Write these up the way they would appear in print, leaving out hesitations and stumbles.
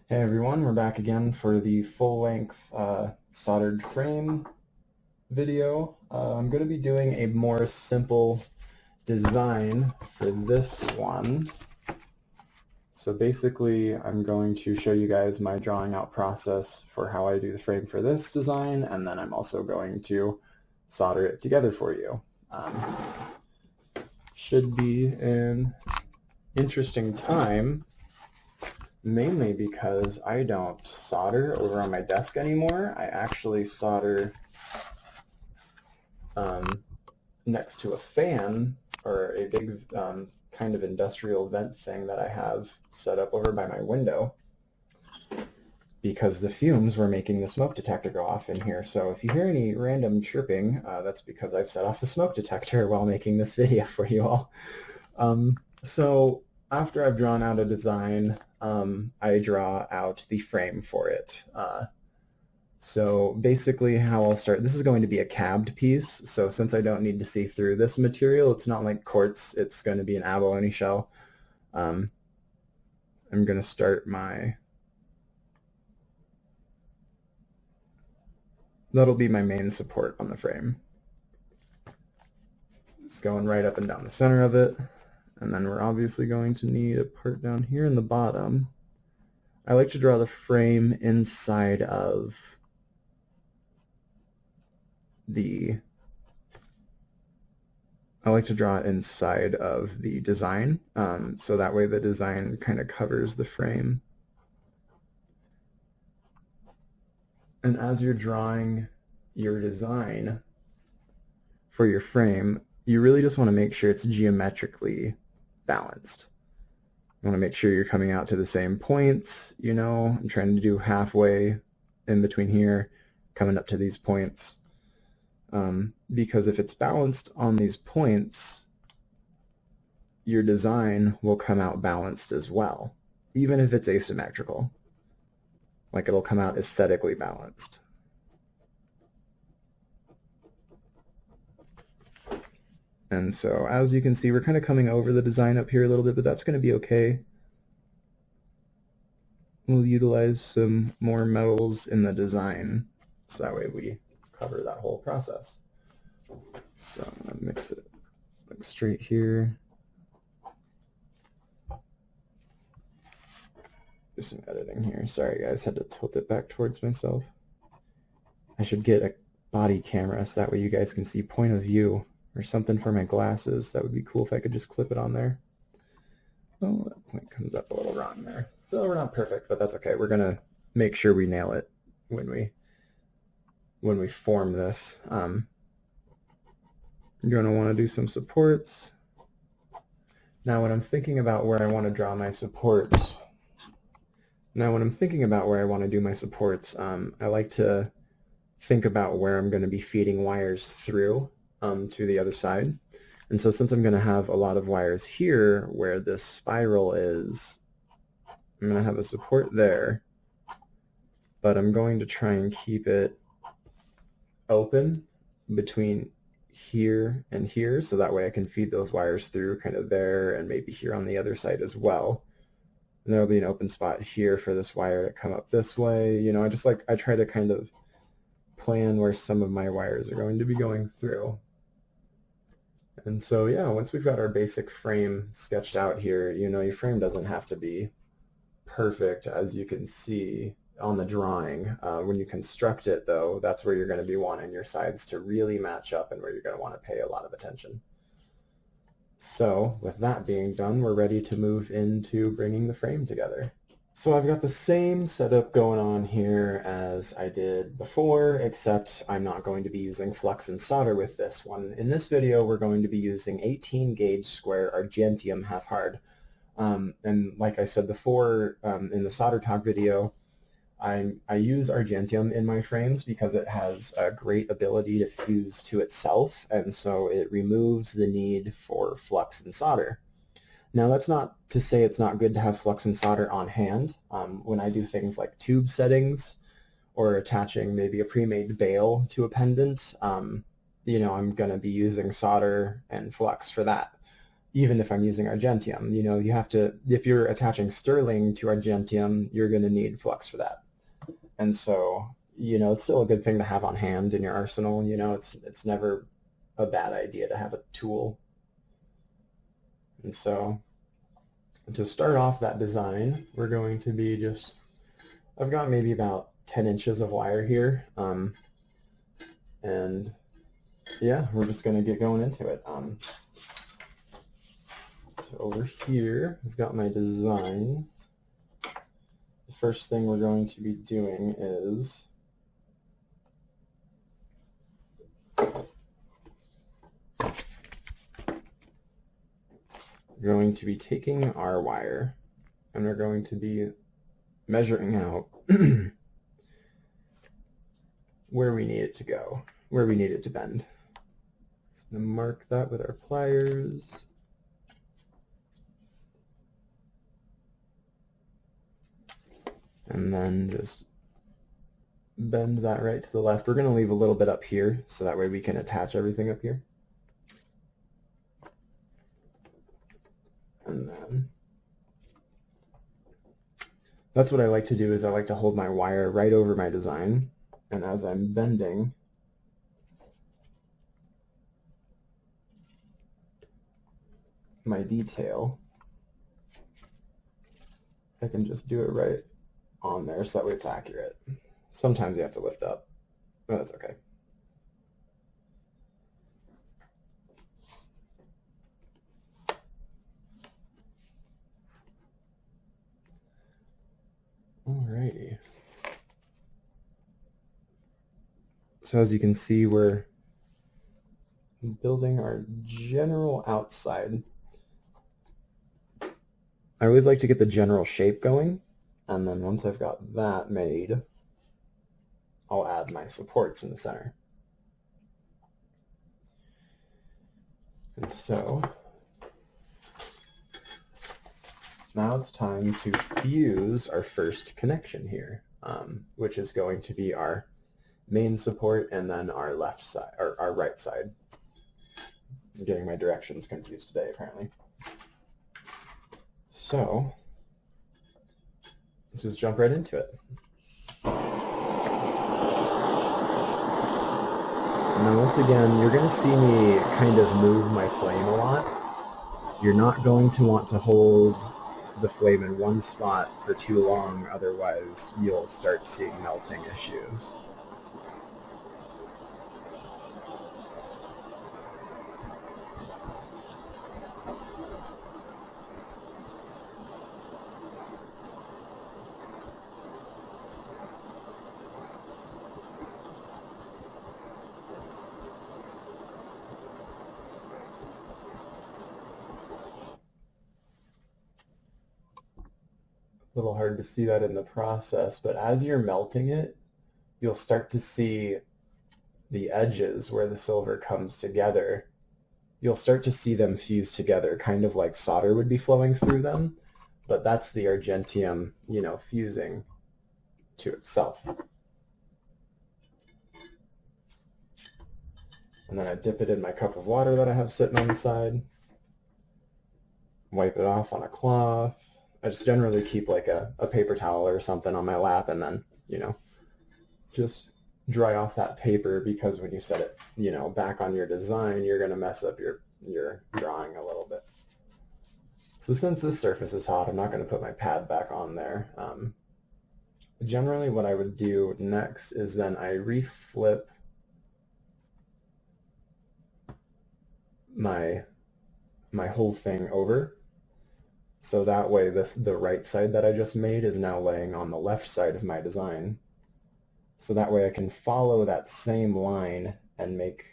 Hey everyone, we're back again for the full-length soldered frame video. I'm going to be doing a more simple design for this one. So basically, I'm going to show you guys my drawing out process for how I do the frame for this design, and then I'm also going to solder it together for you. Should be an interesting time, mainly because I don't solder over on my desk anymore. I actually solder next to a fan, or a big kind of industrial vent thing that I have set up over by my window, because the fumes were making the smoke detector go off in here. So if you hear any random chirping, that's because I've set off the smoke detector while making this video for you all. So after I've drawn out a design, I draw out the frame for it. So basically how I'll start, this is going to be a cabbed piece, so since I don't need to see through this material, it's not like quartz, it's going to be an abalone shell. I'm going to start that'll be my main support on the frame. It's going right up and down the center of it, and then we're obviously going to need a part down here in the bottom. I like to draw the frame inside of I like to draw it inside of the design, so that way the design kind of covers the frame. And as you're drawing your design for your frame, you really just want to make sure it's geometrically balanced. You want to make sure you're coming out to the same points, you know. I'm trying to do halfway in between here, coming up to these points. Because if it's balanced on these points, your design will come out balanced as well, even if it's asymmetrical. Like, it'll come out aesthetically balanced. And so as you can see, we're kind of coming over the design up here a little bit, but that's going to be okay. We'll utilize some more metals in the design, so that way we cover that whole process. So I'm going to mix it like straight here. Do some editing here. Sorry guys, had to tilt it back towards myself. I should get a body camera so that way you guys can see point of view or something for my glasses. That would be cool if I could just clip it on there. Oh, that point comes up a little wrong there. So we're not perfect, but that's okay. We're going to make sure we nail it when we form this. You're going to want to do some supports. Now when I'm thinking about where I want to draw my supports, I like to think about where I'm going to be feeding wires through to the other side. And so since I'm going to have a lot of wires here where this spiral is, I'm going to have a support there, but I'm going to try and keep it open between here and here, so that way I can feed those wires through kind of there and maybe here on the other side as well. And there'll be an open spot here for this wire to come up this way. You know, I try to kind of plan where some of my wires are going to be going through. And so yeah, once we've got our basic frame sketched out here, you know, your frame doesn't have to be perfect, as you can see on the drawing. When you construct it though, that's where you're going to be wanting your sides to really match up and where you're going to want to pay a lot of attention. So with that being done, we're ready to move into bringing the frame together. So I've got the same setup going on here as I did before, except I'm not going to be using flux and solder with this one. In this video, we're going to be using 18 gauge square Argentium half hard. And like I said before, in the solder talk video, I use Argentium in my frames because it has a great ability to fuse to itself, and so it removes the need for flux and solder. Now that's not to say it's not good to have flux and solder on hand. When I do things like tube settings or attaching maybe a pre-made bail to a pendant, you know, I'm going to be using solder and flux for that. even if I'm using Argentium, you know, you have to, if you're attaching sterling to Argentium, you're going to need Flux for that. And so, you know, it's still a good thing to have on hand in your arsenal. You know, it's never a bad idea to have a tool. And so to start off that design, we're going to be just, I've got maybe about 10 inches of wire here. And yeah, we're just going to get going into it. So over here, I've got my design. The first thing we're going to be doing is we're going to be taking our wire and we're going to be measuring out where we need it to go, where we need it to bend. So I'm going to mark that with our pliers. And then just bend that right to the left. We're going to leave a little bit up here so that way we can attach everything up here. And then that's what I like to do, is I like to hold my wire right over my design, and as I'm bending, my detail, I can just do it right on there so that way it's accurate. Sometimes you have to lift up, but that's okay. Alrighty. So as you can see, we're building our general outside. I always like to get the general shape going, and then once I've got that made, I'll add my supports in the center. And so now it's time to fuse our first connection here, which is going to be our main support and then our left side, or our right side. I'm getting my directions confused today, apparently. So let's just jump right into it. Now once again, you're going to see me kind of move my flame a lot. You're not going to want to hold the flame in one spot for too long, otherwise you'll start seeing melting issues. A little hard to see that in the process, but as you're melting it, you'll start to see the edges where the silver comes together. You'll start to see them fuse together, kind of like solder would be flowing through them, but that's the Argentium, you know, fusing to itself. And then I dip it in my cup of water that I have sitting on the side, wipe it off on a cloth. I just generally keep like a paper towel or something on my lap, and then, you know, just dry off that paper, because when you set it, you know, back on your design, you're going to mess up your drawing a little bit. So since this surface is hot, I'm not going to put my pad back on there. Generally what I would do next is then I reflip my whole thing over. So that way the right side that I just made is now laying on the left side of my design. So that way I can follow that same line and make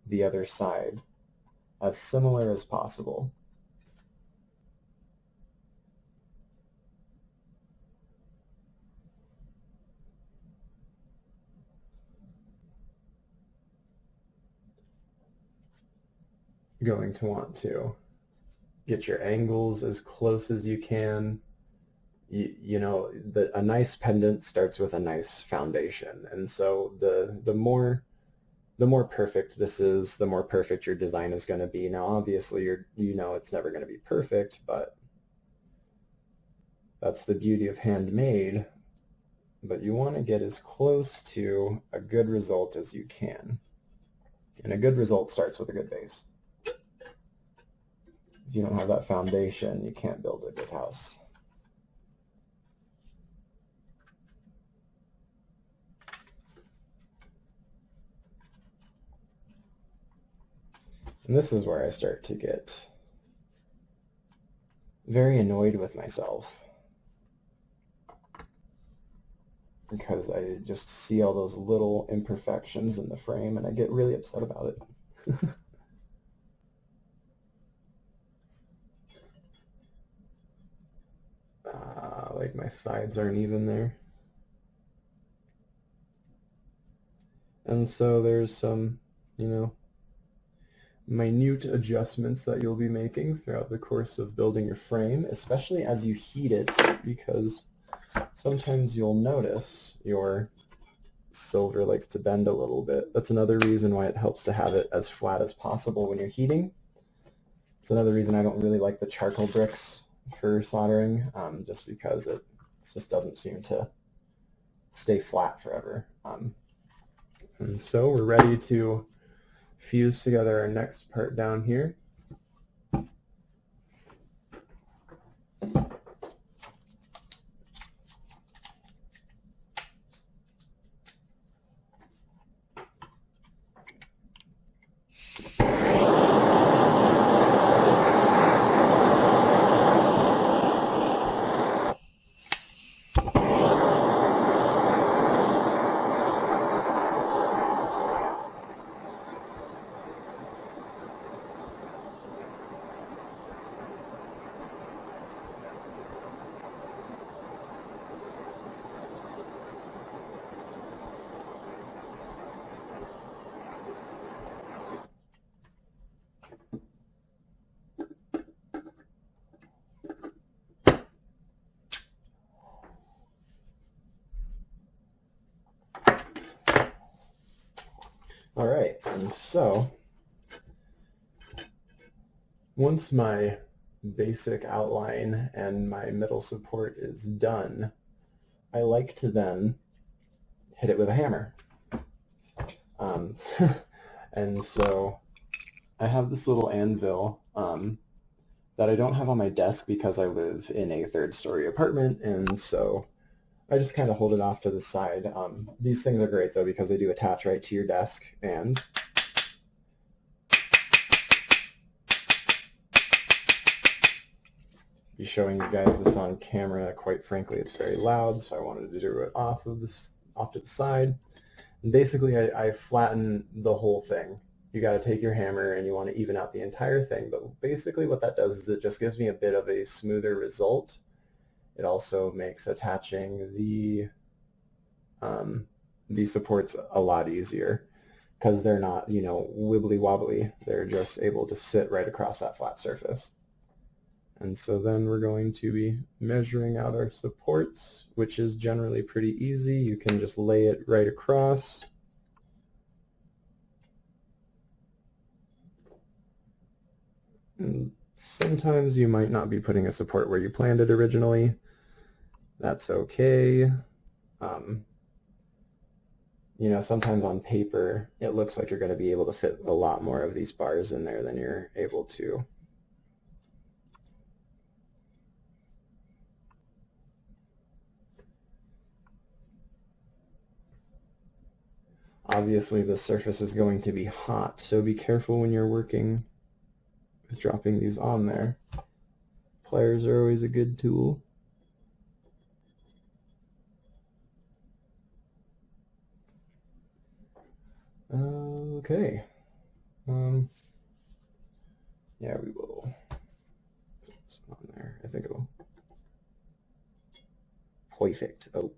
the other side as similar as possible. You're going to want to get your angles as close as you can. You know, a nice pendant starts with a nice foundation, and so the more the more perfect this is, the more perfect your design is going to be. Now, obviously, you know it's never going to be perfect, but that's the beauty of handmade. But you want to get as close to a good result as you can. And a good result starts with a good base. If you don't have that foundation, you can't build a good house. And this is where I start to get very annoyed with myself, because I just see all those little imperfections in the frame and I get really upset about it. Like my sides aren't even there. And so there's some, minute adjustments that you'll be making throughout the course of building your frame, especially as you heat it, because sometimes you'll notice your silver likes to bend a little bit. That's another reason why it helps to have it as flat as possible when you're heating. It's another reason I don't really like the charcoal bricks for soldering, just because it just doesn't seem to stay flat forever. And so we're ready to fuse together our next part down here. All right, and so once my basic outline and my middle support is done, I like to then hit it with a hammer. And so I have this little anvil that I don't have on my desk because I live in a third-story apartment, and so I just kind of hold it off to the side. These things are great, though, because they do attach right to your desk, and be showing you guys this on camera. Quite frankly, it's very loud, so I wanted to do it off to the side. And basically, I flatten the whole thing. You got to take your hammer and you want to even out the entire thing, but basically what that does is it just gives me a bit of a smoother result. It also makes attaching the supports a lot easier because they're not, wibbly wobbly. They're just able to sit right across that flat surface. And so then we're going to be measuring out our supports, which is generally pretty easy. You can just lay it right across. And sometimes you might not be putting a support where you planned it originally. That's okay. Sometimes on paper, it looks like you're going to be able to fit a lot more of these bars in there than you're able to. Obviously, the surface is going to be hot, so be careful when you're working with dropping these on there. Pliers are always a good tool. Okay. Yeah, we will put some on there. I think it'll. Perfect. Oh.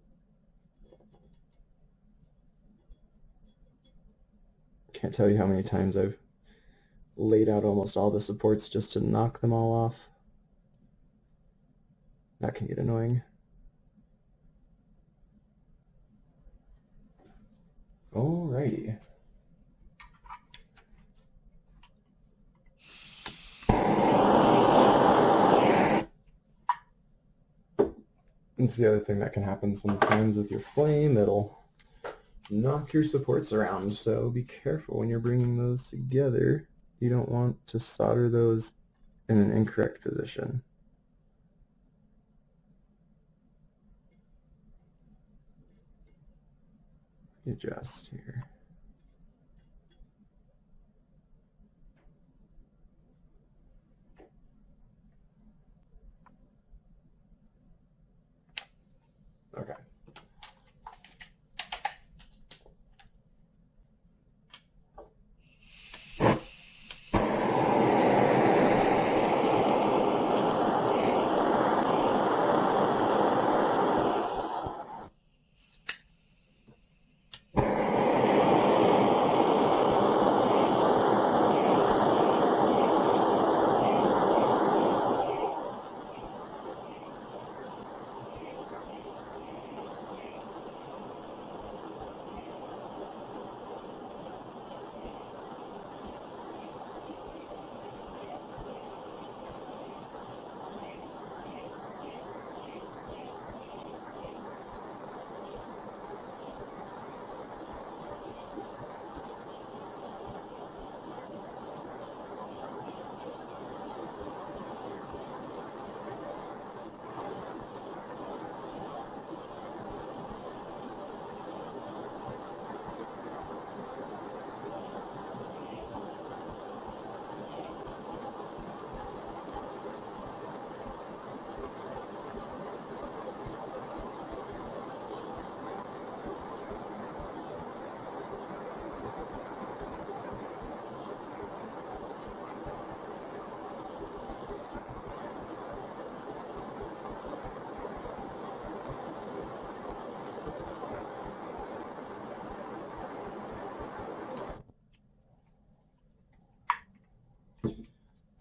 Can't tell you how many times I've laid out almost all the supports just to knock them all off. That can get annoying. Alrighty. It's the other thing that can happen sometimes with your flame. It'll knock your supports around, so be careful when you're bringing those together. You don't want to solder those in an incorrect position. Adjust here. Okay.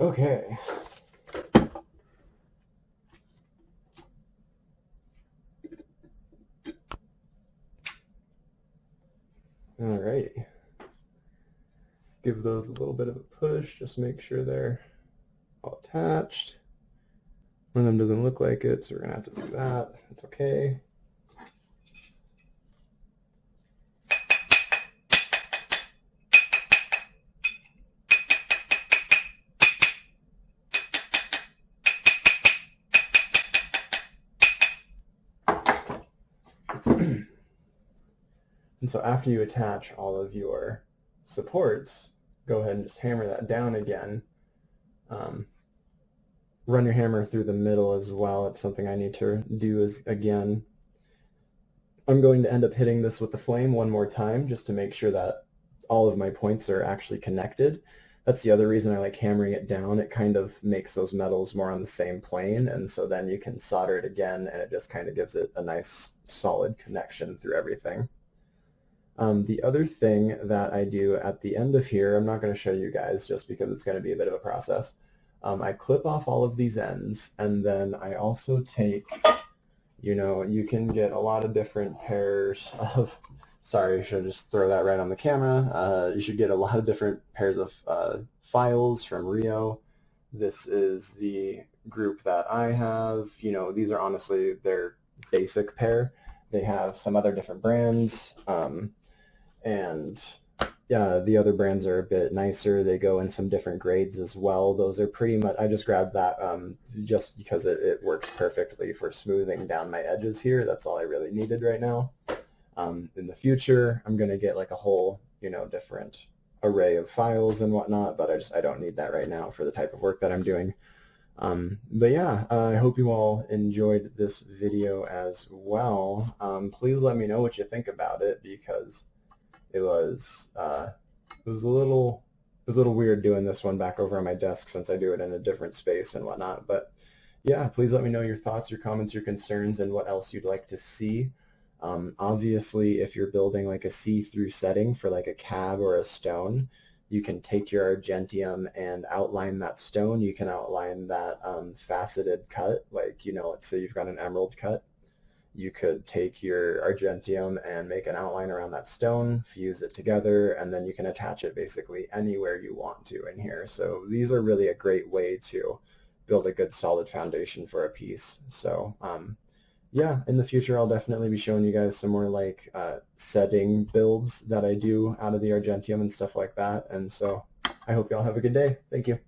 Okay. Alrighty. Give those a little bit of a push, just make sure they're all attached. One of them doesn't look like it, so we're going to have to do that. It's okay. And so after you attach all of your supports, go ahead and just hammer that down again. Run your hammer through the middle as well. It's something I need to do again. I'm going to end up hitting this with the flame one more time just to make sure that all of my points are actually connected. That's the other reason I like hammering it down. It kind of makes those metals more on the same plane, and so then you can solder it again, and it just kind of gives it a nice solid connection through everything. The other thing that I do at the end of here, I'm not going to show you guys just because it's going to be a bit of a process. I clip off all of these ends, and then I also take, you can get a lot of different pairs of, sorry, I should just throw that right on the camera. You should get a lot of different pairs of files from Rio. This is the group that I have. These are honestly their basic pair. They have some other different brands, and yeah, the other brands are a bit nicer. They go in some different grades as well. Those are pretty much, I just grabbed that just because it works perfectly for smoothing down my edges here. That's all I really needed right now. In the future, I'm going to get like a whole, different array of files and whatnot, but I don't need that right now for the type of work that I'm doing. But yeah, I hope you all enjoyed this video as well. Please let me know what you think about it, because it was a little weird doing this one back over on my desk since I do it in a different space and whatnot. But yeah, please let me know your thoughts, your comments, your concerns, and what else you'd like to see. Obviously, if you're building like a see-through setting for like a cab or a stone, you can take your Argentium and outline that stone. You can outline that faceted cut, like, let's say you've got an emerald cut. You could take your Argentium and make an outline around that stone, fuse it together, and then you can attach it basically anywhere you want to in here. So these are really a great way to build a good solid foundation for a piece. So yeah, in the future I'll definitely be showing you guys some more like setting builds that I do out of the Argentium and stuff like that. And so I hope y'all have a good day. Thank you.